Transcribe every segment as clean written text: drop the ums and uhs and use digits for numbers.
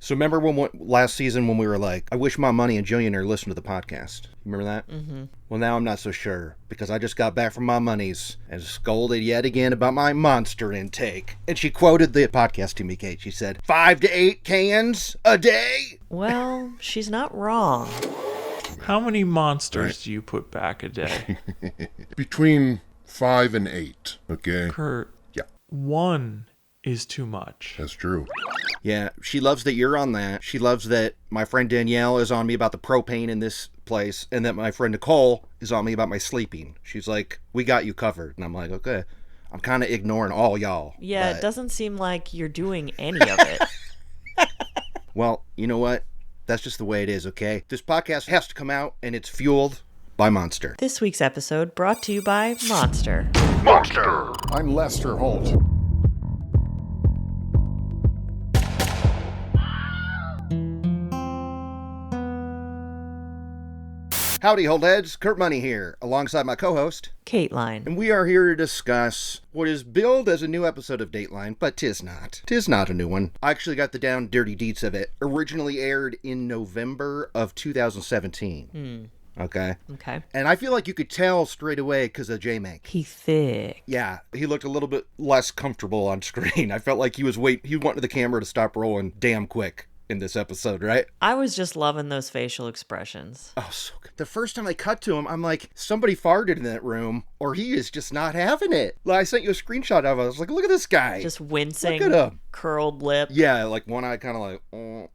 So remember when last season when we were like, I wish my Money and Jillionaire listened to the podcast? Remember that? Mm-hmm. Well, now I'm not so sure, because I just got back from my Monies and scolded yet again about my monster intake. And she quoted the podcast to me, Kate. She said, 5 to 8 cans a day. Well, she's not wrong. How many monsters do you put back a day? Between 5 and 8, okay? Kurt. Yeah. 1 is too much. That's true. Yeah, she loves that you're on that. She loves that my friend Danielle is on me about the propane in this place, and that my friend Nicole is on me about my sleeping. She's like, we got you covered. And I'm like, okay. I'm kind of ignoring all y'all. Yeah, It doesn't seem like you're doing any of it. Well, you know what? That's just the way it is, okay? This podcast has to come out, and it's fueled by Monster. This week's episode brought to you by Monster. Monster! I'm Lester Holt. Howdy, Holdheads. Kurt Money here, alongside my co-host, Kateline. and we are here to discuss what is billed as a new episode of Dateline, but 'tis not. 'Tis not a new one. I actually got the down dirty deets of it. Originally aired in November of 2017. Okay? Okay. And I feel like you could tell straight away because of J-Mank. He's thick. Yeah, he looked a little bit less comfortable on screen. I felt like he wanted the camera to stop rolling damn quick in this episode, right? I was just loving those facial expressions. Oh, so good. The first time I cut to him, I'm like, somebody farted in that room, or he is just not having it. Like, I sent you a screenshot of it. I was like, look at this guy. Just wincing, Look at him. curled lip. Yeah, like one eye kind of like, oh.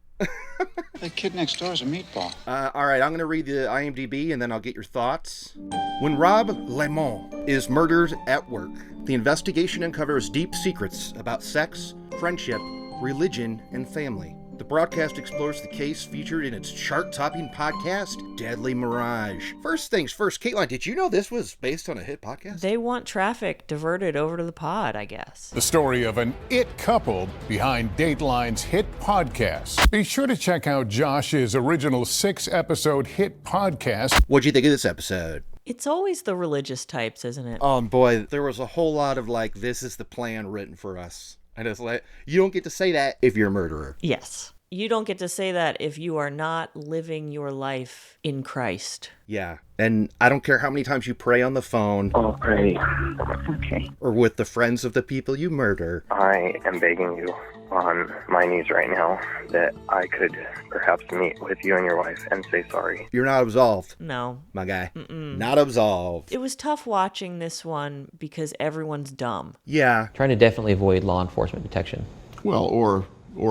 The kid next door is a meatball. All right, I'm going to read the IMDb, and then I'll get your thoughts. When Rob Limon is murdered at work, the investigation uncovers deep secrets about sex, friendship, religion, and family. The broadcast explores the case featured in its chart-topping podcast, Deadly Mirage. First things first, Kateline, did you know this was based on a hit podcast? They want traffic diverted over to the pod, I guess. The story of an it couple behind Dateline's hit podcast. Be sure to check out Josh's original 6-episode hit podcast. What'd you think of this episode? It's always the religious types, isn't it? Oh boy, there was a whole lot of like, this is the plan written for us. And it's like, you don't get to say that if you're a murderer. Yes. You don't get to say that if you are not living your life in Christ. Yeah. And I don't care how many times you pray on the phone. Oh, pray. Okay. Or with the friends of the people you murder. I am begging you on my knees right now that I could perhaps meet with you and your wife and say sorry. You're not absolved, No. my guy. Not absolved. It was tough watching this one because everyone's dumb. Yeah. Trying to definitely avoid law enforcement detection. Well, or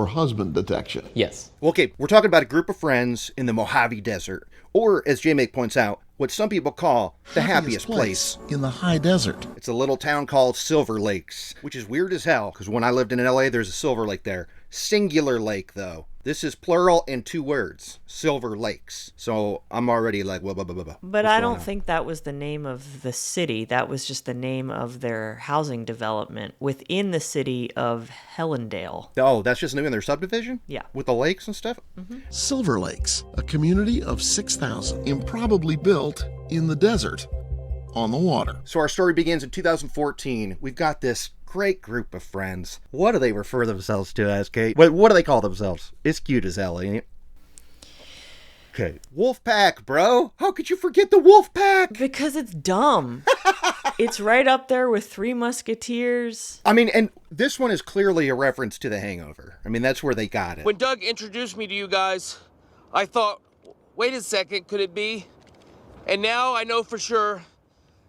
husband detection. Yes. Okay, we're talking about a group of friends in the Mojave Desert. Or, as J-Make points out, what some people call the happiest place in the high desert. It's a little town called Silver Lakes, which is weird as hell, because when I lived in LA, there's a Silver Lake there. Singular lake, though. This is plural in 2 words. Silver Lakes. So I'm already like, blah, blah, blah, blah, blah. But I don't think that was the name of the city. That was just the name of their housing development within the city of Hellendale. Oh, that's just new in their subdivision? Yeah. With the lakes and stuff? Silver Lakes, a community of 6,000, improbably built in the desert, on the water. So our story begins in 2014. We've got this great group of friends. What do they refer themselves to as, Kate? What do they call themselves? It's cute as hell, ain't it? Okay. Wolfpack, bro. How could you forget the Wolfpack? Because it's dumb. It's right up there with Three Musketeers. I mean, and this one is clearly a reference to The Hangover. I mean, that's where they got it. When Doug introduced me to you guys, I thought, wait a second, could it be? And now I know for sure.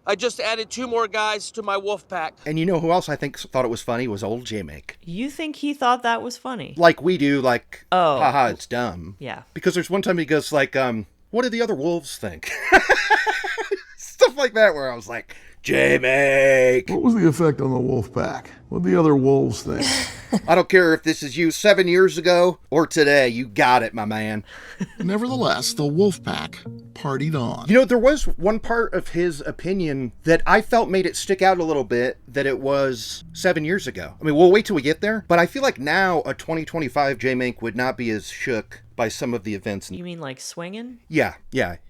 I just added 2 more guys to my wolf pack. And you know who else I think thought it was funny was old J-Make. You think he thought that was funny? Like we do, like, oh, haha, it's dumb. Yeah. Because there's one time he goes like, what do the other wolves think? Stuff like that where I was like, J-Make. What was the effect on the wolf pack? What did the other wolves think? I don't care if this is you 7 years ago or today. You got it, my man. Nevertheless, the wolf pack partied on. You know, there was one part of his opinion that I felt made it stick out a little bit that it was 7 years ago. I mean, we'll wait till we get there. But I feel like now a 2025 J-Mank would not be as shook by some of the events. You mean like swinging? Yeah.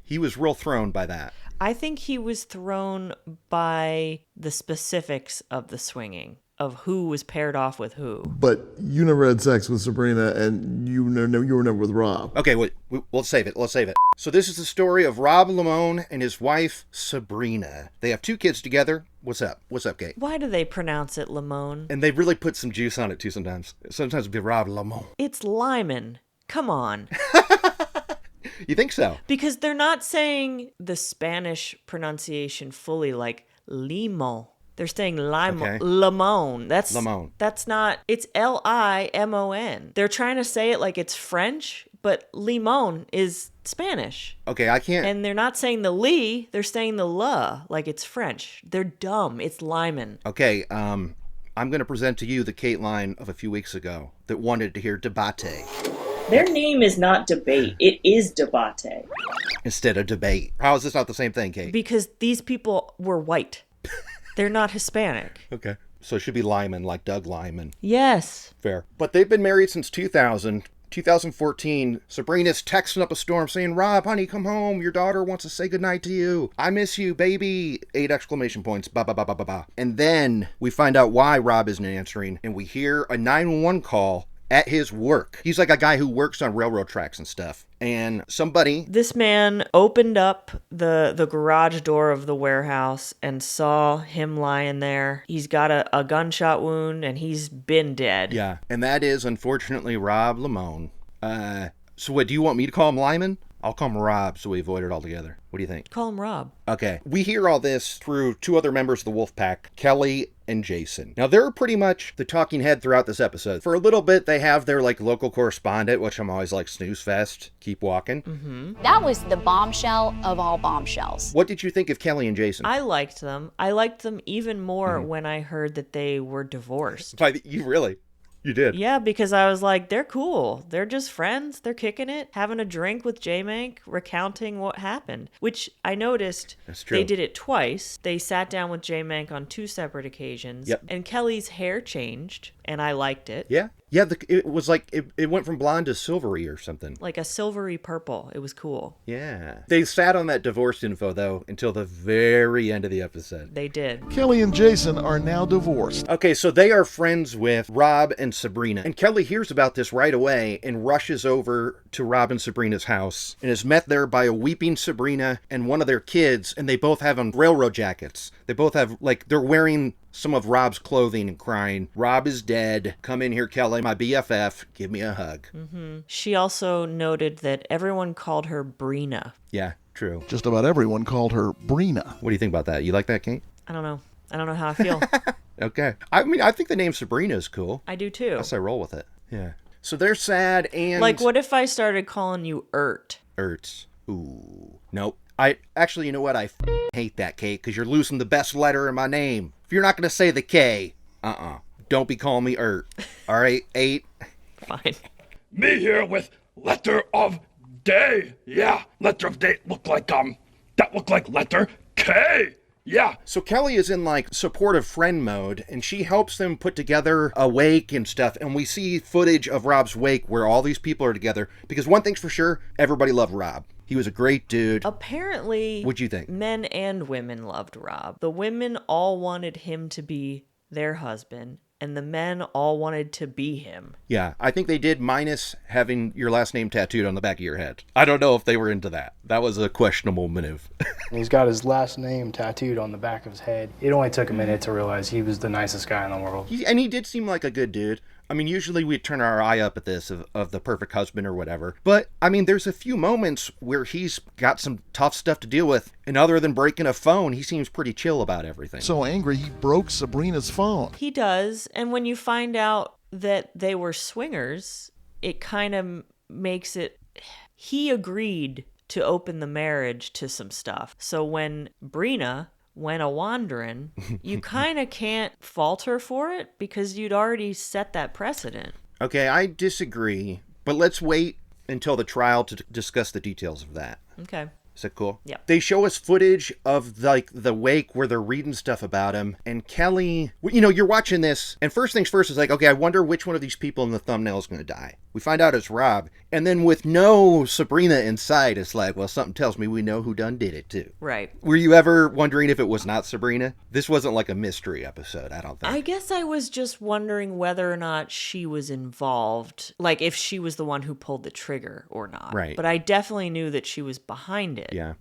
He was real thrown by that. I think he was thrown by the specifics of the swinging. of who was paired off with who. But you never had sex with Sabrina, and you were never with Rob. Okay, wait, let's save it. So this is the story of Rob Limon and his wife, Sabrina. They have 2 kids together. What's up, Kate? Why do they pronounce it Limon? And they really put some juice on it, too, sometimes. Sometimes it'd be Rob Limon. It's Limon. Come on. You think so? Because they're not saying the Spanish pronunciation fully, like limon. They're saying limon. Okay. Limon. Limon. That's not, it's Limon. They're trying to say it like it's French, but limon is Spanish. Okay, I can't. And they're not saying the li, they're saying the la, like it's French. They're dumb. It's Limon. Okay, I'm going to present to you the Kateline of a few weeks ago that wanted to hear debate Their name is not debate. It is debate. instead of debate. How is this not the same thing, Kate? Because these people were white. They're not Hispanic. Okay. So it should be Lyman, like Doug Lyman. Yes. Fair. But they've been married since 2000. 2014, Sabrina's texting up a storm saying, Rob, honey, come home. Your daughter wants to say goodnight to you. I miss you, baby. 8 exclamation points. Ba, ba, ba, ba, ba, ba. And then we find out why Rob isn't answering, and we hear a 911 call at his work. He's like a guy who works on railroad tracks and stuff. And somebody... This man opened up the garage door of the warehouse and saw him lying there. He's got a gunshot wound and he's been dead. Yeah. And that is, unfortunately, Rob Limon. So what, do you want me to call him Lyman? I'll call him Rob so we avoid it altogether. What do you think? Call him Rob. Okay. We hear all this through 2 other members of the wolf pack, Kelly and Jason. Now, they're pretty much the talking head throughout this episode. For a little bit, they have their, local correspondent, which I'm always like, snooze fest, keep walking. Mm-hmm. That was the bombshell of all bombshells. What did you think of Kelly and Jason? I liked them. I liked them even more when I heard that they were divorced. You really? You did? Yeah, because I was like, they're cool. They're just friends. They're kicking it, having a drink with J-Mank, recounting what happened, which I noticed That's true. They did it twice. They sat down with J-Mank on 2 separate occasions. Yep. And Kelly's hair changed, and I liked it. Yeah. Yeah, it was like, it went from blonde to silvery or something. Like a silvery purple. It was cool. Yeah. They sat on that divorce info, though, until the very end of the episode. They did. Kelly and Jason are now divorced. Okay, so they are friends with Rob and Sabrina. And Kelly hears about this right away and rushes over to Rob and Sabrina's house and is met there by a weeping Sabrina and one of their kids, and they both have on railroad jackets. They both have, they're wearing some of Rob's clothing and crying, Rob is dead. Come in here, Kelly, my BFF. Give me a hug. Mm-hmm. She also noted that everyone called her Brina. Yeah, true. Just about everyone called her Brina. What do you think about that? You like that, Kate? I don't know. I don't know how I feel. Okay. I mean, I think the name Sabrina is cool. I do too. Guess I roll with it. Yeah. So they're sad and... what if I started calling you Ert? Ertz. Ooh. Nope. Actually, you know what? I hate that, Kate, because you're losing the best letter in my name. If you're not going to say the K, don't be calling me Ert. All right, 8. Fine. Me here with letter of day. Yeah, letter of day look like, that look like letter K. Yeah. So Kelly is in supportive friend mode, and she helps them put together a wake and stuff. And we see footage of Rob's wake where all these people are together. Because one thing's for sure, everybody loved Rob. He was a great dude. Apparently, what'd you think? Men and women loved Rob. The women all wanted him to be their husband, and the men all wanted to be him. Yeah, I think they did, minus having your last name tattooed on the back of your head. I don't know if they were into that. That was a questionable move. He's got his last name tattooed on the back of his head. It only took a minute to realize he was the nicest guy in the world. He did seem like a good dude. I mean, usually we turn our eye up at this of the perfect husband or whatever. But, I mean, there's a few moments where he's got some tough stuff to deal with. And other than breaking a phone, he seems pretty chill about everything. So angry, he broke Sabrina's phone. He does. And when you find out that they were swingers, it kind of makes it... He agreed to open the marriage to some stuff. So when Brina went a-wandering, you kind of can't fault her for it because you'd already set that precedent. Okay, I disagree, but let's wait until the trial to discuss the details of that. Okay. Is that cool? Yeah. They show us footage of the wake where they're reading stuff about him, and Kelly, you're watching this, and first things first is okay, I wonder which one of these people in the thumbnail is going to die. We find out it's Rob. And then with no Sabrina in sight, it's like, well, something tells me we know who done did it, too. Right. Were you ever wondering if it was not Sabrina? This wasn't like a mystery episode, I don't think. I guess I was just wondering whether or not she was involved, like if she was the one who pulled the trigger or not. Right. But I definitely knew that she was behind it. Yeah.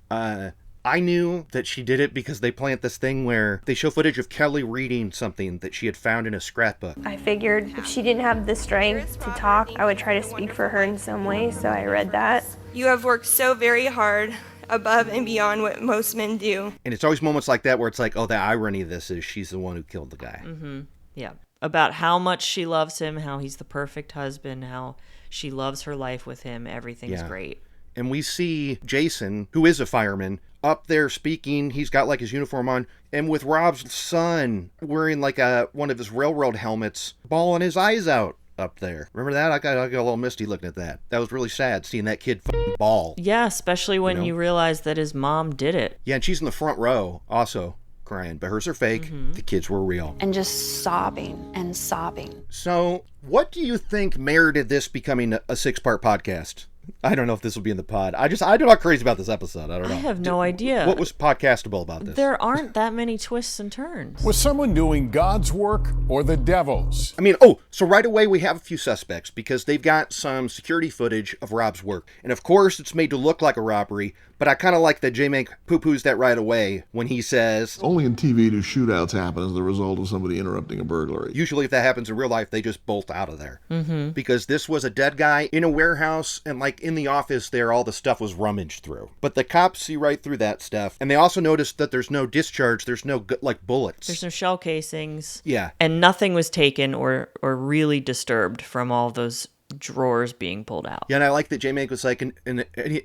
I knew that she did it because they plant this thing where they show footage of Kelly reading something that she had found in a scrapbook. I figured if she didn't have the strength to talk, I would try to speak for her in some way, so I read that. You have worked so very hard, above and beyond what most men do. And it's always moments like that where it's like, oh, the irony of this is she's the one who killed the guy. Mm-hmm. Yeah. About how much she loves him, how he's the perfect husband, how she loves her life with him. Everything's great. And we see Jason, who is a fireman, up there speaking. He's got like his uniform on, and with Rob's son wearing like one of his railroad helmets, bawling his eyes out up there. Remember that? I got a little misty looking at that. That was really sad seeing that kid bawl. Yeah, especially when you realize that his mom did it. Yeah, and she's in the front row also crying, but hers are fake. Mm-hmm. The kids were real. And just sobbing and sobbing. So, what do you think merited this becoming a 6-part podcast? I don't know if this will be in the pod. I'm not crazy about this episode. I don't know. I have no idea. What was podcastable about this? There aren't that many twists and turns. Was someone doing God's work or the devil's? I mean, so right away we have a few suspects because they've got some security footage of Rob's work. And of course it's made to look like a robbery, but I kind of like that J-Mank poo-poos that right away when he says... Only in TV do shootouts happen as the result of somebody interrupting a burglary. Usually if that happens in real life, they just bolt out of there. Mm-hmm. Because this was a dead guy in a warehouse, and like in the office there, all the stuff was rummaged through. But the cops see right through that stuff. And they also noticed that there's no discharge, there's no like bullets. There's no shell casings. Yeah. And nothing was taken or really disturbed from all those drawers being pulled out. Yeah, and I like that J-Mank was like,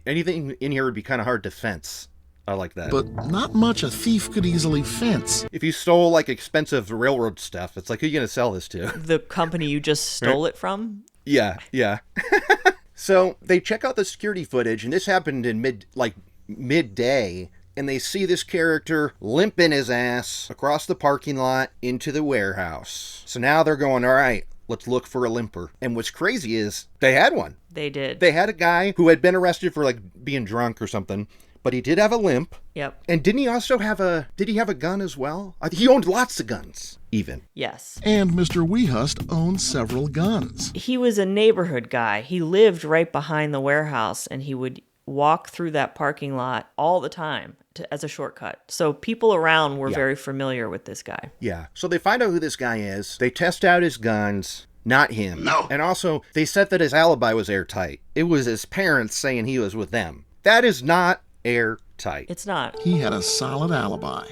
anything in here would be kind of hard to fence. I like that. But not much a thief could easily fence. If you stole like expensive railroad stuff, it's like, who are you going to sell this to? The company you just stole it from? Yeah. So they check out the security footage, and this happened in midday, and they see this character limping his ass across the parking lot into the warehouse. So now they're going, all right, let's look for a limper. And what's crazy is they had one. They did. They had a guy who had been arrested for like being drunk or something, but he did have a limp. Yep. And didn't he also have did he have a gun as well? He owned lots of guns, even. Yes. And Mr. Wehust owned several guns. He was a neighborhood guy. He lived right behind the warehouse, and he would walk through that parking lot all the time as a shortcut. So people around were very familiar with this guy. Yeah. So they find out who this guy is. They test out his guns. Not him. No. And also, they said that his alibi was airtight. It was his parents saying he was with them. That is not airtight. It's not. He had a solid alibi.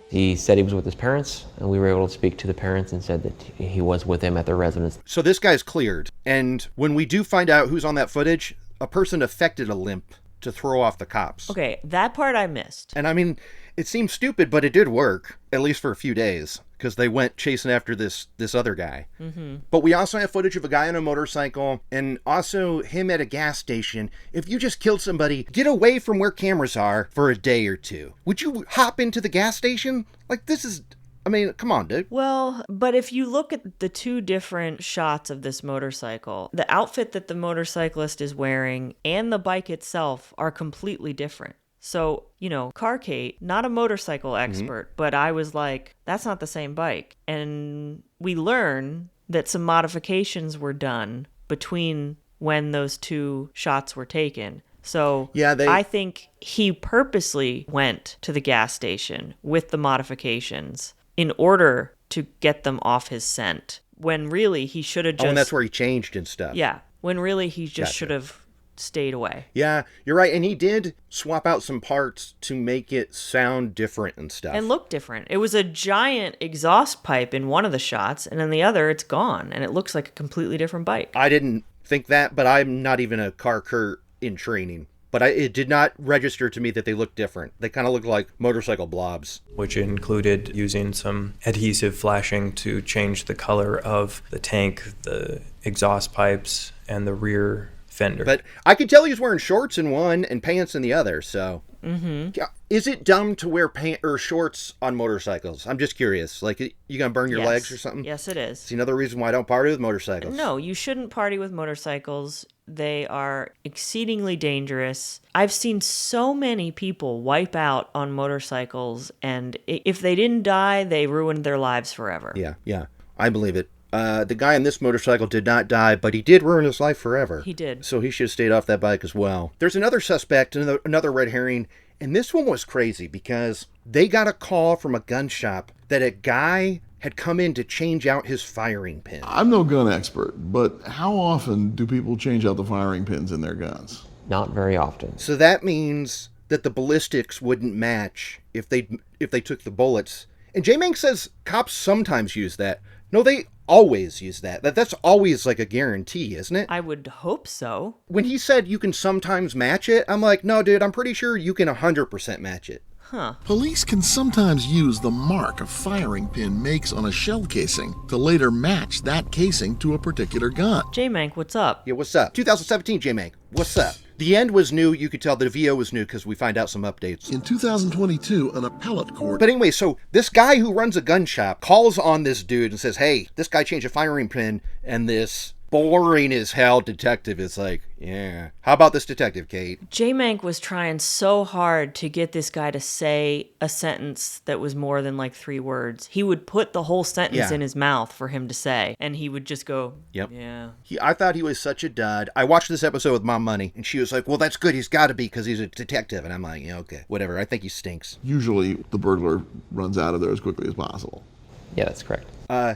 He said he was with his parents, and we were able to speak to the parents and said that he was with them at their residence. So this guy's cleared. And when we do find out who's on that footage, a person affected a limp to throw off the cops. Okay, that part I missed. And I mean, it seems stupid, but it did work, at least for a few days, because they went chasing after this other guy. Mm-hmm. But we also have footage of a guy on a motorcycle, and also him at a gas station. If you just killed somebody, get away from where cameras are for a day or two. Would you hop into the gas station? Like, this is... I mean, come on, dude. Well, but if you look at the two different shots of this motorcycle, the outfit that the motorcyclist is wearing and the bike itself are completely different. So, Car Kate, not a motorcycle expert, but I was like, that's not the same bike. And we learn that some modifications were done between when those two shots were taken. So I think he purposely went to the gas station with the modifications in order to get them off his scent, when really he should have just... Oh, and that's where he changed and stuff. Yeah, when really he just should have stayed away. Yeah, you're right. And he did swap out some parts to make it sound different and stuff. And look different. It was a giant exhaust pipe in one of the shots, and in the other, it's gone, and it looks like a completely different bike. I didn't think that, but I'm not even a car curt in training. But it did not register to me that they looked different. They kind of look like motorcycle blobs. Which included using some adhesive flashing to change the color of the tank, the exhaust pipes, and the rear fender. But I could tell he was wearing shorts in one and pants in the other, so... Mm-hmm. Is it dumb to wear pants or shorts on motorcycles? I'm just curious. Like, you gonna burn your legs or something? Yes, it is. It's another reason why I don't party with motorcycles. No, you shouldn't party with motorcycles. They are exceedingly dangerous. I've seen so many people wipe out on motorcycles, and if they didn't die, they ruined their lives forever. Yeah, I believe it. The guy on this motorcycle did not die, but he did ruin his life forever. He did. So he should have stayed off that bike as well. There's another suspect, another red herring, and this one was crazy because they got a call from a gun shop that a guy had come in to change out his firing pin. I'm no gun expert, but how often do people change out the firing pins in their guns? Not very often. So that means that the ballistics wouldn't match if they took the bullets. And J-Mank says cops sometimes use that. No, they always use that. That's always like a guarantee, isn't it? I would hope so. When he said you can sometimes match it, I'm like, no, dude, I'm pretty sure you can 100% match it. Huh. Police can sometimes use the mark a firing pin makes on a shell casing to later match that casing to a particular gun. J-Mank, what's up? Yeah, what's up? 2017 J-Mank, what's up? The end was new. You could tell the VO was new because we find out some updates. In 2022, an appellate court... But anyway, so this guy who runs a gun shop calls on this dude and says, hey, this guy changed a firing pin, and this boring as hell detective is like, yeah. How about this detective, Kate? J-Mank was trying so hard to get this guy to say a sentence that was more than like 3 words. He would put the whole sentence in his mouth for him to say, and he would just go, yep. Yeah. I thought he was such a dud. I watched this episode with Mom Money, and she was like, well, that's good. He's got to be because he's a detective. And I'm like, yeah, okay, whatever. I think he stinks. Usually the burglar runs out of there as quickly as possible. Yeah, that's correct.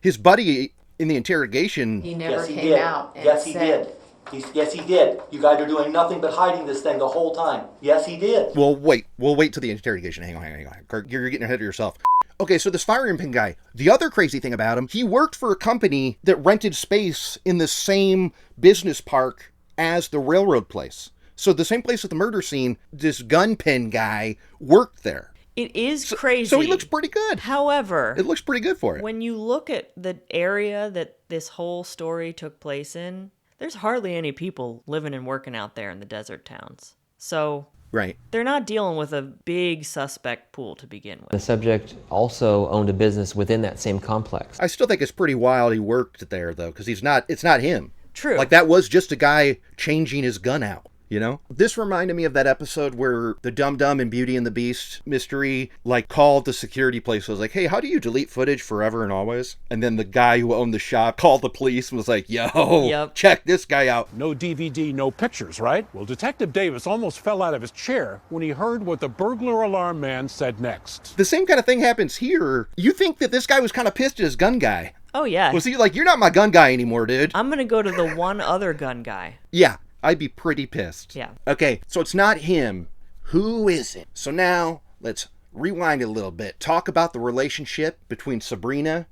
His buddy in the interrogation... He never came out and said... Yes, he did. You guys are doing nothing but hiding this thing the whole time. Yes, he did. Well, wait. We'll wait till the interrogation. Hang on. You're getting ahead of yourself. Okay, so this firing pin guy, the other crazy thing about him, he worked for a company that rented space in the same business park as the railroad place. So the same place at the murder scene, this gun pin guy worked there. It is crazy. So he looks pretty good. However, it looks pretty good for it. When you look at the area that this whole story took place in, there's hardly any people living and working out there in the desert towns. So right. They're not dealing with a big suspect pool to begin with. The subject also owned a business within that same complex. I still think it's pretty wild he worked there, though, because it's not him. True. Like, that was just a guy changing his gun out. You know? This reminded me of that episode where the Dum Dum and Beauty and the Beast mystery, like, called the security place. Was like, hey, how do you delete footage forever and always? And then the guy who owned the shop called the police and was like, yo, check this guy out. No DVD, no pictures, right? Well, Detective Davis almost fell out of his chair when he heard what the burglar alarm man said next. The same kind of thing happens here. You think that this guy was kind of pissed at his gun guy. Oh, yeah. Was he like, you're not my gun guy anymore, dude? I'm going to go to the one other gun guy. Yeah. I'd be pretty pissed. Yeah. Okay, so it's not him. Who is it? So now, let's rewind a little bit. Talk about the relationship between Sabrina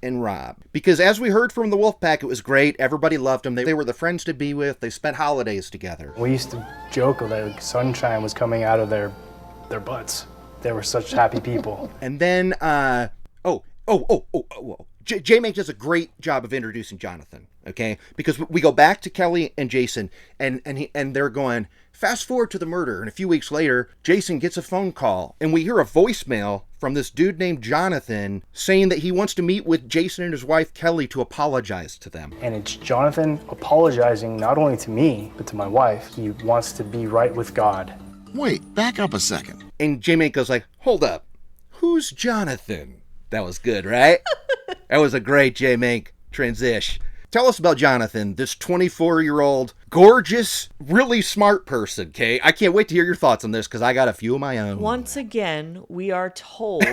and Rob. Because as we heard from the Wolfpack, it was great. Everybody loved them. They were the friends to be with. They spent holidays together. We used to joke that sunshine was coming out of their butts. They were such happy people. And then, J-Mank does a great job of introducing Jonathan, okay? Because we go back to Kelly and Jason, and they're going, fast forward to the murder, and a few weeks later, Jason gets a phone call, and we hear a voicemail from this dude named Jonathan saying that he wants to meet with Jason and his wife, Kelly, to apologize to them. And it's Jonathan apologizing not only to me, but to my wife. He wants to be right with God. Wait, back up a second. And J-Mank goes like, hold up, who's Jonathan? That was good, right? That was a great J-Mank transition. Tell us about Jonathan, this 24-year-old, gorgeous, really smart person, okay? I can't wait to hear your thoughts on this because I got a few of my own. Once again, we are told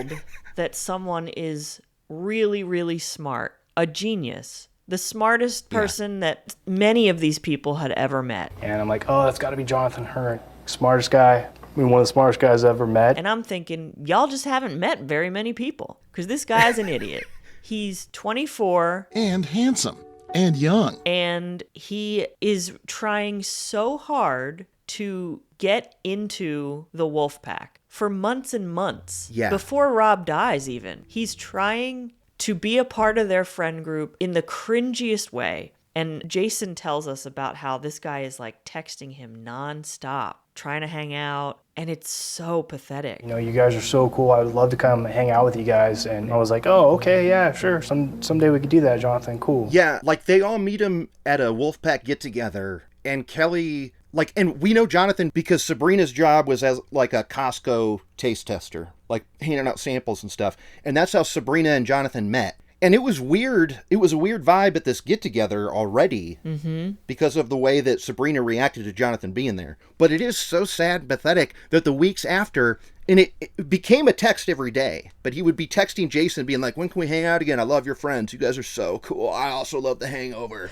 that someone is really, really smart, a genius, the smartest person that many of these people had ever met. And I'm like, oh, that's got to be Jonathan Hurt, smartest guy. I mean, one of the smartest guys I've ever met. And I'm thinking, y'all just haven't met very many people because this guy's an idiot. He's 24. And handsome. And young. And he is trying so hard to get into the Wolfpack for months and months. Yeah. Before Rob dies even. He's trying to be a part of their friend group in the cringiest way. And Jason tells us about how this guy is like texting him nonstop, trying to hang out, and it's so pathetic. You know, you guys are so cool. I would love to come hang out with you guys. And I was like, oh, okay, yeah, sure. Someday we could do that, Jonathan. Cool. Yeah, like they all meet him at a Wolfpack get-together, and Kelly, like, and we know Jonathan because Sabrina's job was as like a Costco taste tester, like handing out samples and stuff. And that's how Sabrina and Jonathan met. And it was weird. It was a weird vibe at this get-together already because of the way that Sabrina reacted to Jonathan being there. But it is so sad and pathetic that the weeks after, and it became a text every day, but he would be texting Jason being like, when can we hang out again? I love your friends. You guys are so cool. I also love The Hangover.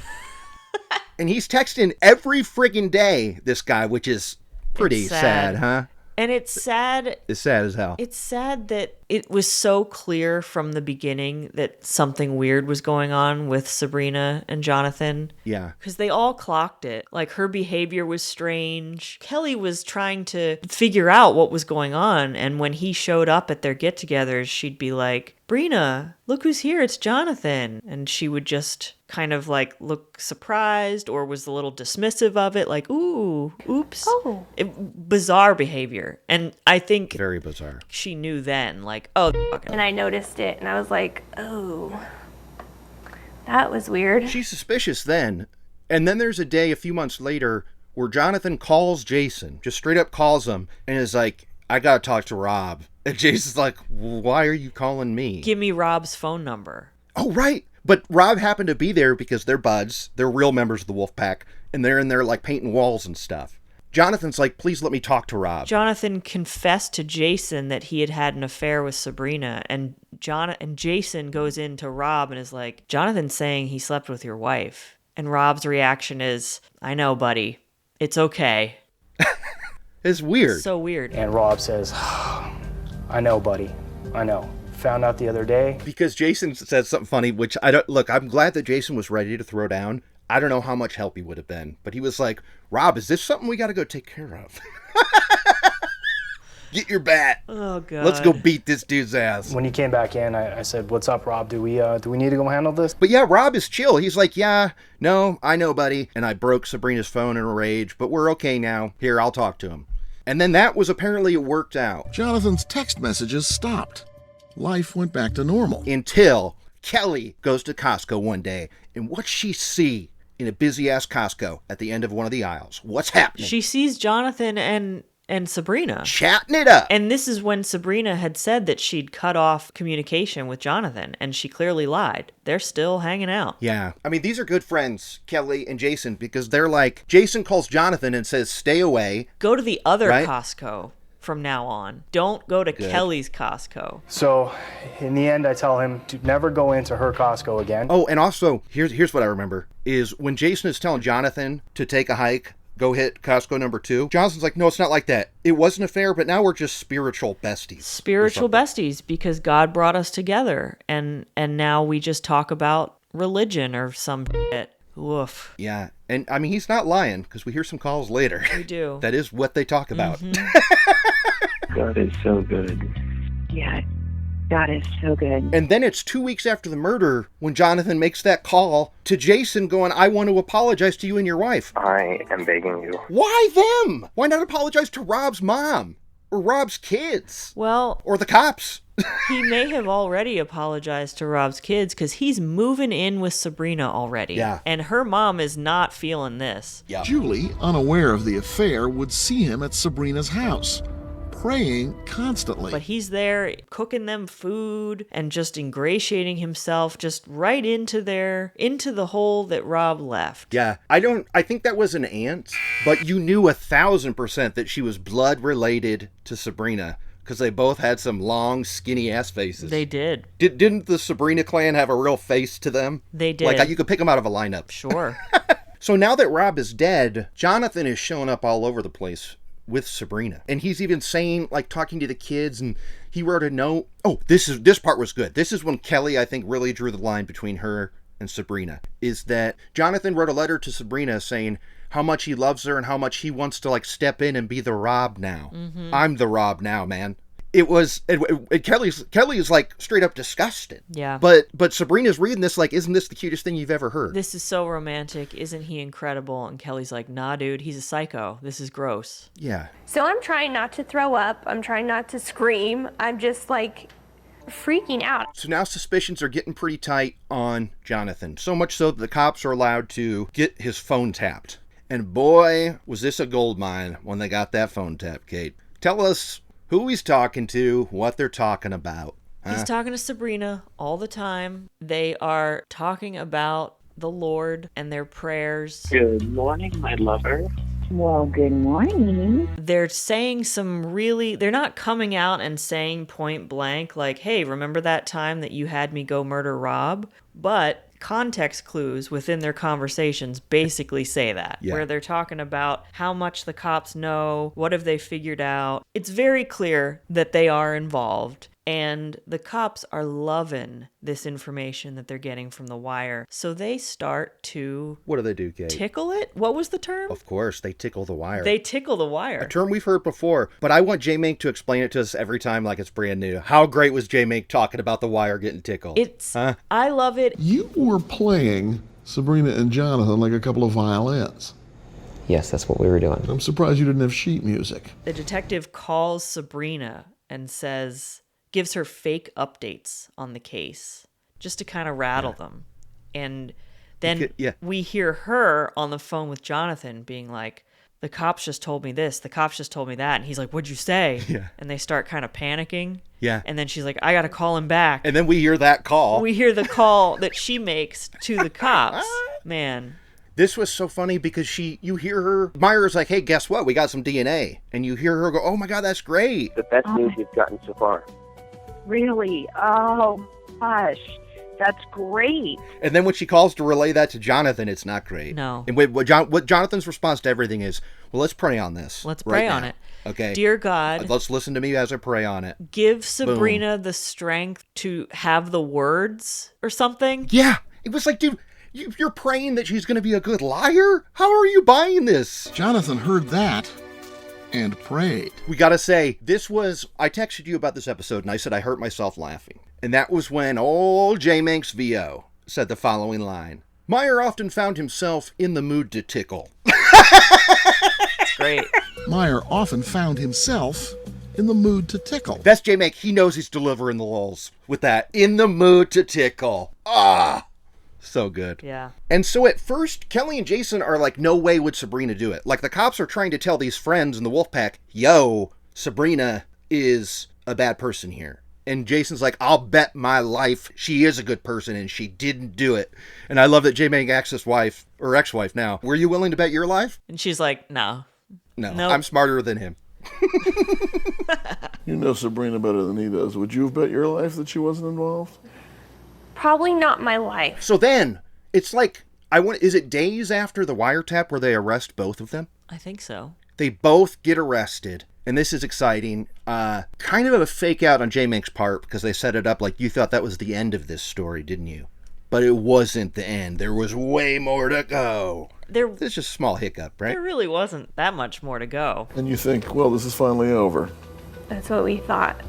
And he's texting every friggin' day, this guy, which is pretty sad, huh? And it's sad. It's sad as hell. It's sad that it was so clear from the beginning that something weird was going on with Sabrina and Jonathan. Yeah. Because they all clocked it. Like, her behavior was strange. Kelly was trying to figure out what was going on. And when he showed up at their get-togethers, she'd be like, Brina, look who's here. It's Jonathan. And she would just kind of like look surprised or was a little dismissive of it. Like, ooh, oops. Oh. Bizarre behavior. And I think very bizarre. She knew then, like, oh, and I noticed it and I was like, oh, that was weird. She's suspicious then. And then there's a day a few months later where Jonathan calls Jason, just straight up calls him and is like, I gotta talk to Rob. And Jason's like, why are you calling me? Give me Rob's phone number. Oh, right. But Rob happened to be there because they're buds. They're real members of the Wolfpack. And they're in there like painting walls and stuff. Jonathan's like, please let me talk to Rob. Jonathan confessed to Jason that he had had an affair with Sabrina. And Jason goes in to Rob and is like, Jonathan's saying he slept with your wife. And Rob's reaction is, I know, buddy. It's okay. It's weird. So weird. And Rob says, I know, buddy. I know. Found out the other day. Because Jason said something funny, which I don't... Look, I'm glad that Jason was ready to throw down. I don't know how much help he would have been. But he was like, Rob, is this something we got to go take care of? Get your bat. Oh, God. Let's go beat this dude's ass. When he came back in, I said, what's up, Rob? Do we need to go handle this? But yeah, Rob is chill. He's like, yeah, no, I know, buddy. And I broke Sabrina's phone in a rage, but we're okay now. Here, I'll talk to him. And then that was apparently worked out. Jonathan's text messages stopped. Life went back to normal. Until Kelly goes to Costco one day, and what's she see in a busy-ass Costco at the end of one of the aisles? What's happening? She sees Jonathan and Sabrina chatting it up. And this is when Sabrina had said that she'd cut off communication with Jonathan, and she clearly lied. They're still hanging out. Yeah. I mean, these are good friends, Kelly and Jason, because they're like, Jason calls Jonathan and says, stay away. Go to the other right? Costco from now on. Don't go to Kelly's Costco. So in the end, I tell him to never go into her Costco again. Oh, and also, here's what I remember, is when Jason is telling Jonathan to take a hike, go hit Costco number 2. Jonathan's like, no, it's not like that. It was an affair, but now we're just spiritual besties. Spiritual besties, because God brought us together. And now we just talk about religion or some shit. Woof. Yeah. And I mean, he's not lying, because we hear some calls later. We do. That is what they talk about. God is so good. Yeah. God is so good. And then it's 2 weeks after the murder when Jonathan makes that call to Jason going, I want to apologize to you and your wife. I am begging you. Why them? Why not apologize to Rob's mom? Or Rob's kids? Well... Or the cops? He may have already apologized to Rob's kids because he's moving in with Sabrina already. Yeah. And her mom is not feeling this. Yeah. Julie, unaware of the affair, would see him at Sabrina's house, praying constantly. But he's there cooking them food and just ingratiating himself just right into the hole that Rob left. Yeah. I think that was an aunt, but you knew 1,000% that she was blood related to Sabrina. Because they both had some long, skinny ass faces. They did. Didn't the Sabrina clan have a real face to them? They did. Like, you could pick them out of a lineup. Sure. So now that Rob is dead, Jonathan is showing up all over the place with Sabrina. And he's even saying, like, talking to the kids, and he wrote a note. Oh, this part was good. This is when Kelly, I think, really drew the line between her and Sabrina, is that Jonathan wrote a letter to Sabrina saying how much he loves her and how much he wants to, like, step in and be the Rob now. Mm-hmm. I'm the Rob now, man. It was, and Kelly is like straight up disgusted. Yeah. But Sabrina's reading this like, isn't this the cutest thing you've ever heard? This is so romantic. Isn't he incredible? And Kelly's like, nah, dude, he's a psycho. This is gross. Yeah. So I'm trying not to throw up. I'm trying not to scream. I'm just like freaking out. So now suspicions are getting pretty tight on Jonathan. So much so that the cops are allowed to get his phone tapped. And boy, was this a gold mine when they got that phone tapped, Kate. Tell us who he's talking to, what they're talking about. He's talking to Sabrina all the time. They are talking about the Lord and their prayers. Good morning, my lover. Well, good morning. They're saying they're not coming out and saying point blank, like, hey, remember that time that you had me go murder Rob? But context clues within their conversations basically say that, where they're talking about how much the cops know, what have they figured out. It's very clear that they are involved, and the cops are loving this information that they're getting from the wire. So they start to... What do they do, Kate? Tickle it? What was the term? Of course, they tickle the wire. They tickle the wire. A term we've heard before, but I want J-Mink to explain it to us every time like it's brand new. How great was J-Mink talking about the wire getting tickled? I love it. You were playing Sabrina and Jonathan like a couple of violins. Yes, that's what we were doing. I'm surprised you didn't have sheet music. The detective calls Sabrina and gives her fake updates on the case just to kind of rattle them. And then we hear her on the phone with Jonathan being like, the cops just told me this, the cops just told me that. And he's like, what'd you say? Yeah. And they start kind of panicking. Yeah. And then she's like, I got to call him back. And then we hear that call. We hear the call that she makes to the cops. Man. This was so funny because you hear her, Myra's like, hey, guess what? We got some DNA. And you hear her go, oh my God, that's great. The best news you've gotten so far. Really? Oh, gosh. That's great. And then when she calls to relay that to Jonathan, it's not great. No. And what Jonathan's response to everything is, well, let's pray on this. Let's pray on it. Okay. Dear God. Let's listen to me as I pray on it. Give Sabrina the strength to have the words or something. Yeah. It was like, dude, you're praying that she's going to be a good liar? How are you buying this? Jonathan heard that and prayed. We got to say, I texted you about this episode and I said I hurt myself laughing. And that was when old J-Manx VO said the following line. Meyer often found himself in the mood to tickle. That's great. Meyer often found himself in the mood to tickle. That's J-Manx. He knows he's delivering the lulz with that. In the mood to tickle. Ah! So good. Yeah. And so at first, Kelly and Jason are like, no way would Sabrina do it. Like the cops are trying to tell these friends in the wolf pack, yo, Sabrina is a bad person here. And Jason's like, I'll bet my life she is a good person and she didn't do it. And I love that J-Mang asks his wife, or ex-wife now, were you willing to bet your life? And she's like, no. No, nope. I'm smarter than him. You know Sabrina better than he does. Would you have bet your life that she wasn't involved? Probably not my life. So then, it's like, is it days after the wiretap where they arrest both of them? I think so. They both get arrested. And this is exciting. Kind of a fake out on J-Mank's part because they set it up like you thought that was the end of this story, didn't you? But it wasn't the end. There was way more to go. There's just a small hiccup, right? There really wasn't that much more to go. And you think, well, this is finally over. That's what we thought.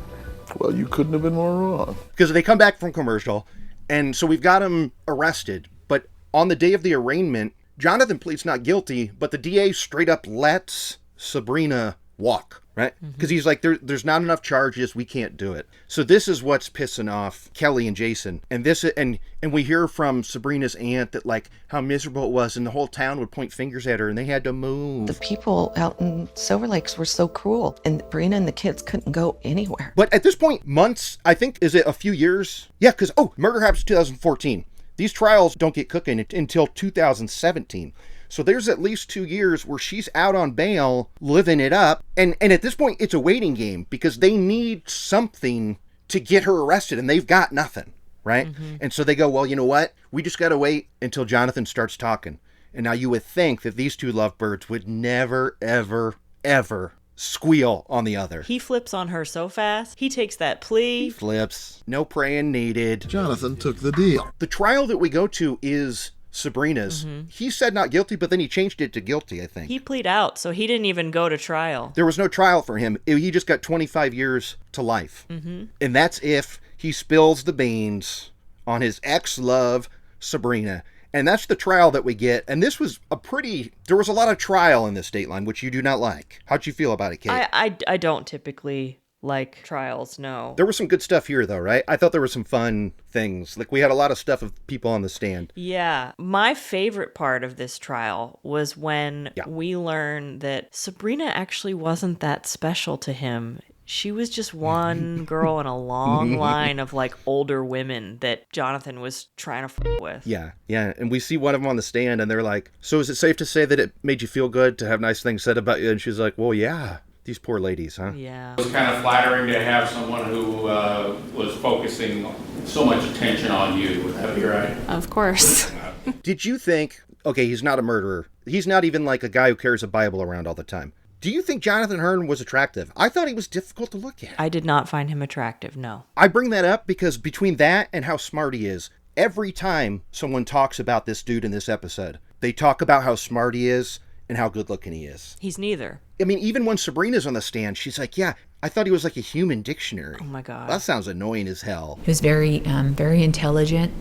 Well, you couldn't have been more wrong. Because they come back from commercial, and so we've got him arrested. But on the day of the arraignment, Jonathan pleads not guilty, but the DA straight up lets Sabrina walk. Right? Because he's like, there's not enough charges. We can't do it. So this is what's pissing off Kelly and Jason. And we hear from Sabrina's aunt that like how miserable it was and the whole town would point fingers at her and they had to move. The people out in Silver Lakes were so cruel and Sabrina and the kids couldn't go anywhere. But at this point, months, I think, is it a few years? Yeah, because, murder happens in 2014. These trials don't get cooking until 2017. So there's at least 2 years where she's out on bail, living it up. And at this point, it's a waiting game because they need something to get her arrested and they've got nothing, right? Mm-hmm. And so they go, well, you know what? We just got to wait until Jonathan starts talking. And now you would think that these two lovebirds would never, ever, ever squeal on the other. He flips on her so fast. He takes that plea. He flips. No praying needed. Jonathan took the deal. The trial that we go to is Sabrina's. He said not guilty, but then he changed it to guilty, I think. He pleaded out, so he didn't even go to trial. There was no trial for him. He just got 25 years to life. And that's if he spills the beans on his ex-love, Sabrina. And that's the trial that we get. And this was there was a lot of trial in this Dateline, which you do not like. How'd you feel about it, Kate? I don't typically like trials, no. There was some good stuff here, though, right? I thought there were some fun things. Like, we had a lot of stuff of people on the stand. Yeah. My favorite part of this trial was when we learned that Sabrina actually wasn't that special to him. She was just one girl in a long line of, like, older women that Jonathan was trying to f*** with. Yeah. And we see one of them on the stand, and they're like, so is it safe to say that it made you feel good to have nice things said about you? And she's like, well, yeah. These poor ladies, huh? Yeah. It was kind of flattering to have someone who was focusing so much attention on you. Would that be right? Of course. Did you think, okay, he's not a murderer. He's not even like a guy who carries a Bible around all the time. Do you think Jonathan Hearn was attractive? I thought he was difficult to look at. I did not find him attractive, no. I bring that up because between that and how smart he is, every time someone talks about this dude in this episode, they talk about how smart he is and how good looking he is. He's neither. I mean, even when Sabrina's on the stand, she's like, yeah, I thought he was like a human dictionary. Oh my God. That sounds annoying as hell. He was very intelligent.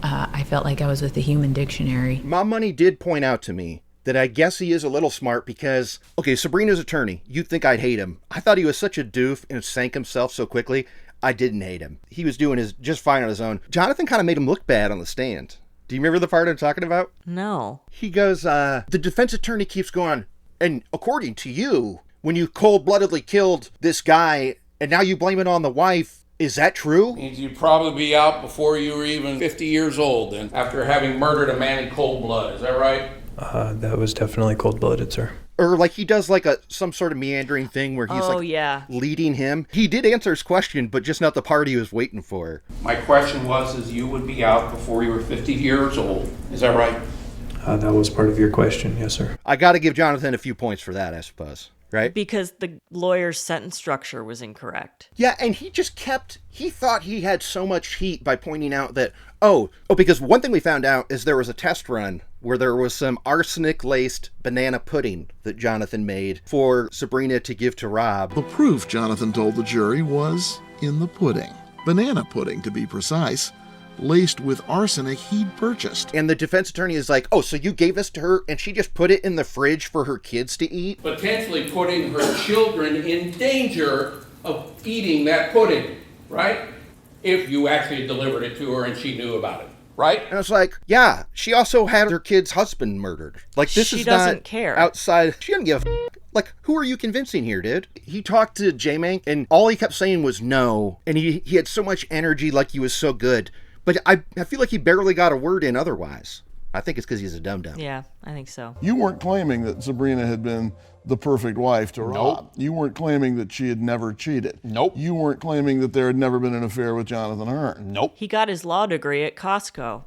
I felt like I was with the human dictionary. Mom Money did point out to me that I guess he is a little smart because, okay, Sabrina's attorney, you'd think I'd hate him. I thought he was such a doof and sank himself so quickly. I didn't hate him. He was doing just fine on his own. Jonathan kind of made him look bad on the stand. Do you remember the part I'm talking about? No. He goes, the defense attorney keeps going, and according to you, when you cold-bloodedly killed this guy and now you blame it on the wife, is that true? Means you'd probably be out before you were even 50 years old then, after having murdered a man in cold blood. Is that right? That was definitely cold-blooded, sir. Or like he does like some sort of meandering thing where he's leading him. He did answer his question, but just not the part he was waiting for. My question is you would be out before you were 50 years old. Is that right? That was part of your question, yes, sir. I got to give Jonathan a few points for that, I suppose. Right? Because the lawyer's sentence structure was incorrect. Yeah, and he thought he had so much heat by pointing out that, because one thing we found out is there was a test run where there was some arsenic-laced banana pudding that Jonathan made for Sabrina to give to Rob. The proof, Jonathan told the jury, was in the pudding. Banana pudding, to be precise, laced with arsenic he'd purchased. And the defense attorney is like, so you gave this to her and she just put it in the fridge for her kids to eat? Potentially putting her children in danger of eating that pudding, right? If you actually delivered it to her and she knew about it, right? And I was like, yeah, she also had her kid's husband murdered. Like, this she is doesn't not care. Outside. She doesn't give a Like, who are you convincing here, dude? He talked to J-Mank and all he kept saying was no. And he had so much energy, like he was so good. But I feel like he barely got a word in otherwise. I think it's because he's a dum-dum. Yeah, I think so. You weren't claiming that Sabrina had been the perfect wife to Rob. Nope. You weren't claiming that she had never cheated. Nope. You weren't claiming that there had never been an affair with Jonathan Hearn. Nope. He got his law degree at Costco.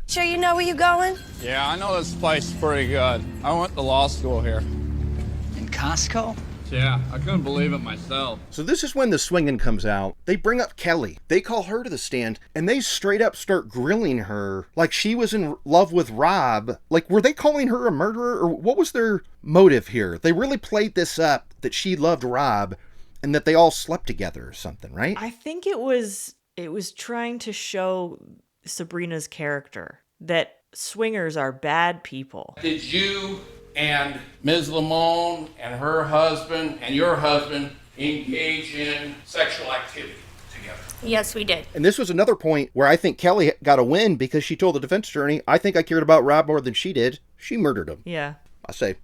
Sure you know where you're going? Yeah, I know this place is pretty good. I went to law school here. In Costco? Yeah, I couldn't believe it myself. So this is when the swinging comes out. They bring up Kelly. They call her to the stand, and they straight up start grilling her like she was in love with Rob. Like, were they calling her a murderer, or what was their motive here? They really played this up that she loved Rob and that they all slept together or something, right? I think it was trying to show Sabrina's character, that swingers are bad people. Did you and Ms. Limon and her husband and your husband engage in sexual activity together? Yes, we did. And this was another point where I think Kelly got a win because she told the defense attorney, I think I cared about Rob more than she did. She murdered him. Yeah. I say,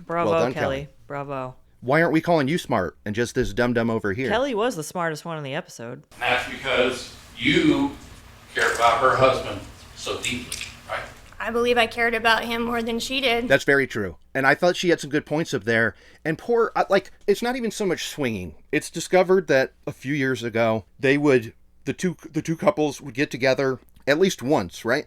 bravo, well done, Kelly. Bravo. Why aren't we calling you smart and just this dum-dum over here? Kelly was the smartest one in the episode. That's because you cared about her husband so deeply, right? I believe I cared about him more than she did. That's very true. And I thought she had some good points up there. And it's not even so much swinging. It's discovered that a few years ago, the two couples would get together at least once, right?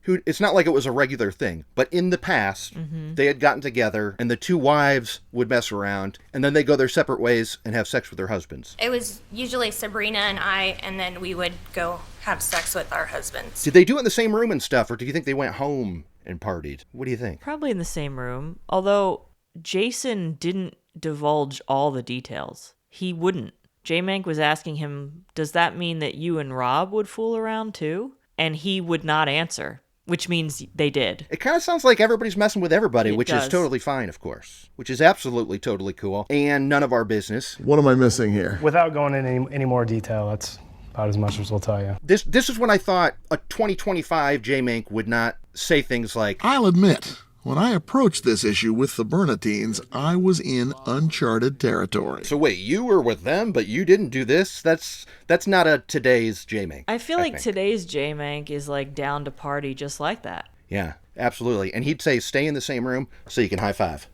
It's not like it was a regular thing, but in the past, they had gotten together and the two wives would mess around and then they go their separate ways and have sex with their husbands. It was usually Sabrina and I, and then we would go have sex with our husbands. Did they do it in the same room and stuff, or do you think they went home and partied? What do you think? Probably in the same room, although Jason didn't divulge all the details. He wouldn't. J-Mank was asking him, does that mean that you and Rob would fool around too? And he would not answer, which means they did. It kind of sounds like everybody's messing with everybody, which is totally fine, of course. Which is absolutely totally cool. And none of our business. What am I missing here? Without going into any more detail, that's about as much as we'll tell you. This is when I thought a 2025 J-Mank would not say things like, I'll admit, when I approached this issue with the Bernatines, I was in uncharted territory. So wait, you were with them, but you didn't do this? That's not a today's J-Mank. I feel like today's J-Mank is like down to party just like that. Yeah, absolutely. And he'd say, stay in the same room so you can high five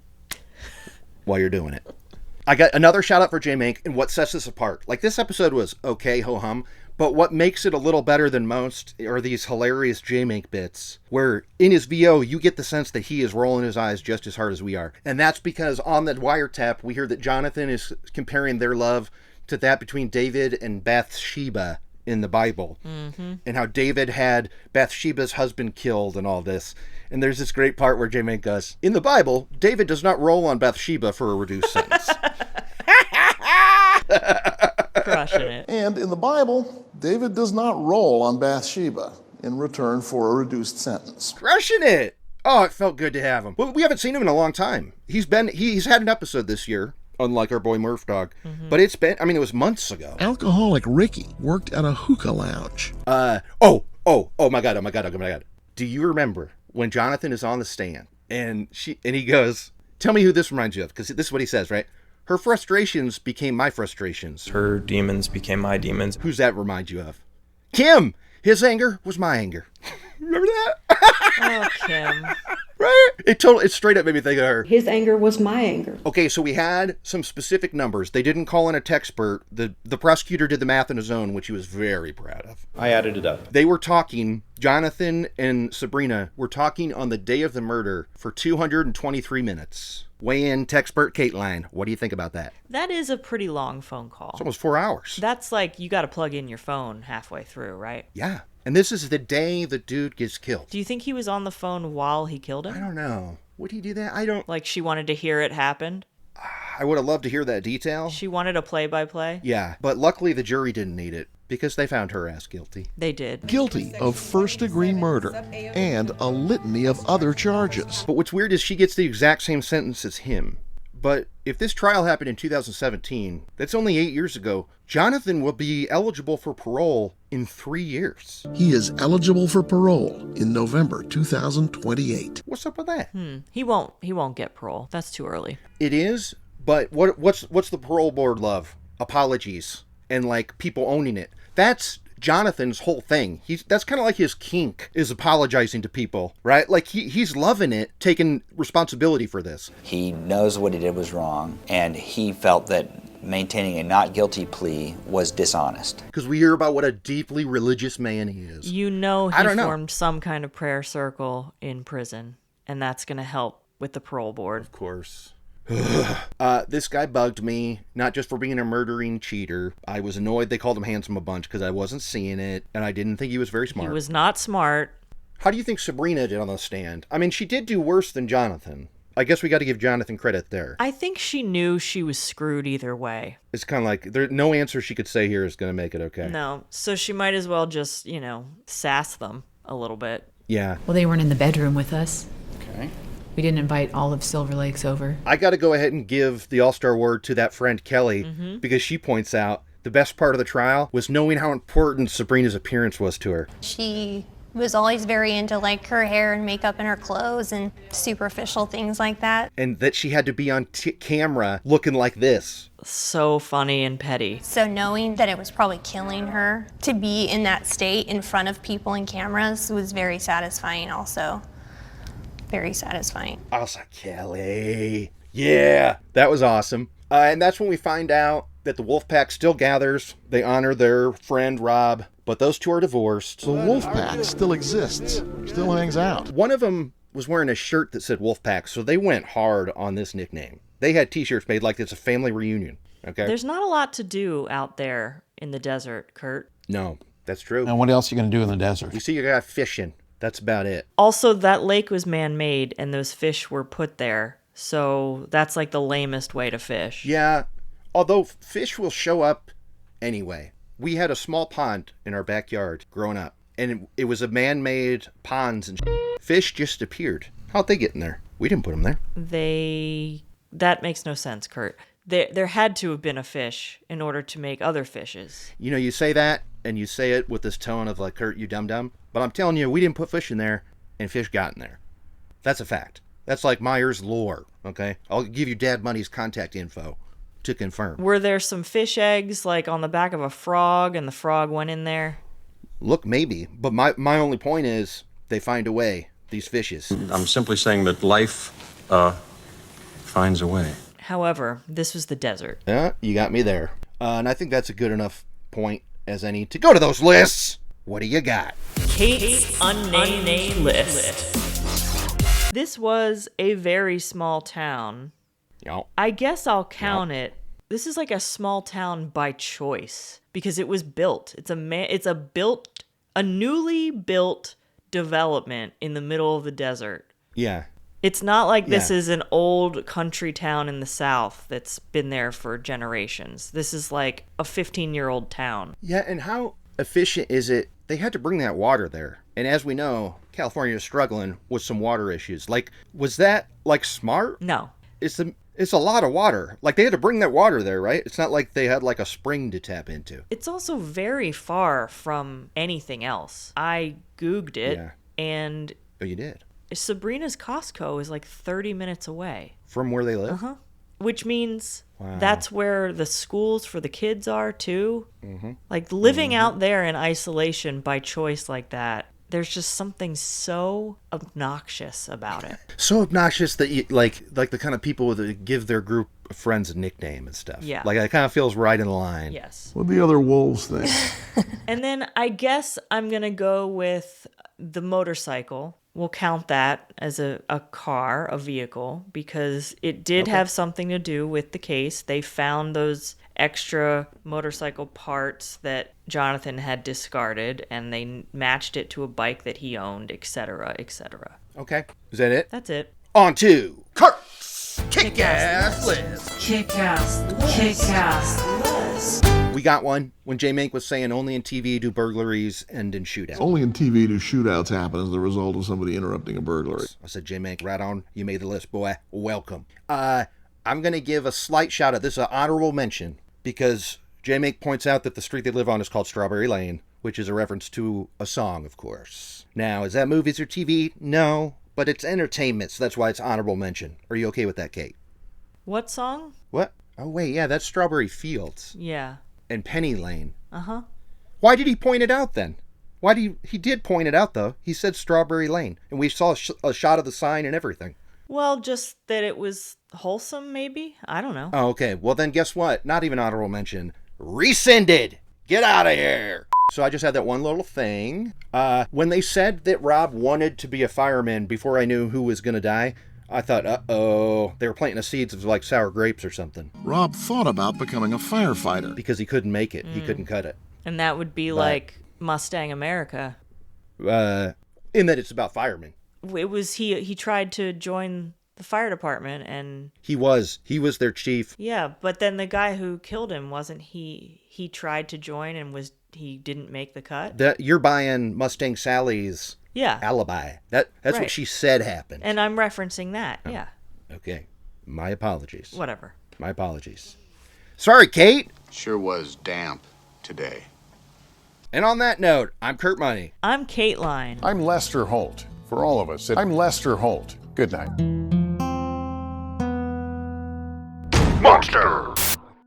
while you're doing it. I got another shout out for J-Mank and what sets this apart. Like, this episode was okay, ho-hum, but what makes it a little better than most are these hilarious J-Mank bits where in his VO, you get the sense that he is rolling his eyes just as hard as we are. And that's because on the wiretap, we hear that Jonathan is comparing their love to that between David and Bathsheba in the Bible. Mm-hmm. And how David had Bathsheba's husband killed and all this. And there's this great part where J-Mank goes, in the Bible, David does not roll on Bathsheba for a reduced sentence. Crushing it. And in the Bible, David does not roll on Bathsheba in return for a reduced sentence. Crushing it! Oh, it felt good to have him. Well, we haven't seen him in a long time. He's had an episode this year, unlike our boy Murph Dog. Mm-hmm. But it was months ago. Alcoholic Ricky worked at a hookah lounge. Oh my God. Do you remember when Jonathan is on the stand and he goes, tell me who this reminds you of? Because this is what he says, right? Her frustrations became my frustrations. Her demons became my demons. Who's that remind you of? Kim! His anger was my anger. Remember that? Oh, Kim. Right? It straight up made me think of her. His anger was my anger. Okay, so we had some specific numbers. They didn't call in a texpert. The prosecutor did the math on his own, which he was very proud of. I added it up. They were talking, Jonathan and Sabrina were talking on the day of the murder for 223 minutes. Weigh in, texpert Kateline. What do you think about that? That is a pretty long phone call. It's almost 4 hours. That's like you got to plug in your phone halfway through, right? Yeah. And this is the day the dude gets killed. Do you think he was on the phone while he killed him? I don't know. Would he do that? I don't... Like she wanted to hear it happen? I would have loved to hear that detail. She wanted a play-by-play? Yeah, but luckily the jury didn't need it because they found her ass guilty. They did. Guilty of first-degree murder and a litany of other charges. But what's weird is she gets the exact same sentence as him. But if this trial happened in 2017, that's only 8 years ago, Jonathan will be eligible for parole in 3 years. He is eligible for parole in November 2028. What's up with that? He won't get parole. That's too early. It is, but what's the parole board love? Apologies and like people owning it. That's Jonathan's whole thing. That's kind of like his kink, is apologizing to people, right? Like he's loving it, taking responsibility for this. He knows what he did was wrong, and he felt that maintaining a not guilty plea was dishonest. Because we hear about what a deeply religious man he is. You know he formed some kind of prayer circle in prison, and that's going to help with the parole board. Of course. This guy bugged me, not just for being a murdering cheater. I was annoyed they called him handsome a bunch because I wasn't seeing it, and I didn't think he was very smart. He was not smart. How do you think Sabrina did on the stand? I mean, she did do worse than Jonathan. I guess we got to give Jonathan credit there. I think she knew she was screwed either way. It's kind of like, there's no answer she could say here is going to make it okay. No, so she might as well just, sass them a little bit. Yeah. Well, they weren't in the bedroom with us. Okay. We didn't invite all of Silver Lakes over. I got to go ahead and give the all-star award to that friend Kelly, because she points out the best part of the trial was knowing how important Sabrina's appearance was to her. She was always very into like her hair and makeup and her clothes and superficial things like that. And that she had to be on camera looking like this. So funny and petty. So knowing that it was probably killing her to be in that state in front of people and cameras was very satisfying also. Very satisfying. I was like, Kelly. Yeah, that was awesome. And that's when we find out that the wolf pack still gathers. They honor their friend Rob, but those two are divorced. The wolf pack still exists, still hangs out. One of them was wearing a shirt that said wolf pack, so they went hard on this nickname. They had t-shirts made like it's a family reunion, okay? There's not a lot to do out there in the desert, Kurt. No, that's true. And what else are you going to do in the desert? You see, you got fishing. That's about it. Also, that lake was man-made, and those fish were put there. So that's like the lamest way to fish. Yeah, although fish will show up anyway. We had a small pond in our backyard growing up, and it was a man-made ponds and fish just appeared. How'd they get in there? We didn't put them there. That makes no sense, Kurt. There had to have been a fish in order to make other fishes. You know, you say that, and you say it with this tone of like, Kurt, you dum-dum. But I'm telling you, we didn't put fish in there, and fish got in there. That's a fact. That's like Myers' lore, okay? I'll give you Dad Money's contact info to confirm. Were there some fish eggs, like, on the back of a frog, and the frog went in there? Look, maybe. But my only point is, they find a way, these fishes. I'm simply saying that life finds a way. However, this was the desert. Yeah, you got me there. And I think that's a good enough point as any to go to those lists. What do you got? Kate's unnamed list. This was a very small town. Yep. I guess I'll count it. This is like a small town by choice because it was built. It's a newly built development in the middle of the desert. Yeah. It's not like this is an old country town in the South that's been there for generations. This is like a 15-year-old town. Yeah, and how efficient is it? They had to bring that water there. And as we know, California is struggling with some water issues. Like, was that, like, smart? No. It's a lot of water. Like, they had to bring that water there, right? It's not like they had, like, a spring to tap into. It's also very far from anything else. I Googled it, and... Oh, you did? Sabrina's Costco is like 30 minutes away. From where they live? Uh-huh. Which means that's where the schools for the kids are, too. Mm-hmm. Like, living out there in isolation by choice like that, there's just something so obnoxious about it. So obnoxious that you, like the kind of people that give their group of friends a nickname and stuff. Yeah. Like, it kind of feels right in line. Yes. What do the other wolves think? And then I guess I'm going to go with the motorcycle. We'll count that as a car, a vehicle, because it did have something to do with the case. They found those extra motorcycle parts that Jonathan had discarded, and they matched it to a bike that he owned, etc., etc. Okay. Is that it? That's it. On to Kurt's Kick-Ass List. Kick-Ass List. We got one when J Mink was saying only in TV do burglaries end in shootouts. Only in TV do shootouts happen as the result of somebody interrupting a burglary. I said, J Mink, right on. You made the list, boy. Welcome. I'm going to give a slight shout out. This is an honorable mention because J Mink points out that the street they live on is called Strawberry Lane, which is a reference to a song, of course. Now, is that movies or TV? No, but it's entertainment, so that's why it's honorable mention. Are you okay with that, Kate? What song? What? Oh, wait, yeah, that's Strawberry Fields. Yeah. And Penny Lane. Uh-huh. Why did he point it out then? He did point it out, though. He said Strawberry Lane, and we saw a shot of the sign and everything. Well, just that it was wholesome, maybe? I don't know. Oh, okay. Well, then guess what? Not even honorable mention. Rescinded! Get out of here! So I just had that one little thing. When they said that Rob wanted to be a fireman before I knew who was going to die, I thought, uh-oh, they were planting the seeds of like sour grapes or something. Rob thought about becoming a firefighter. Because he couldn't make it. He couldn't cut it. And that would be like Mustang America. In that it's about firemen. It was he tried to join the fire department and... He was their chief. Yeah, but then the guy who killed him, wasn't he tried to join and he didn't make the cut? You're buying Mustang Sally's... Yeah. Alibi. That's right. What she said happened. And I'm referencing that, yeah. Okay. My apologies. Whatever. My apologies. Sorry, Kate. Sure was damp today. And on that note, I'm Kurt Money. I'm Kateline. I'm Lester Holt. For all of us, I'm Lester Holt. Good night. Monster!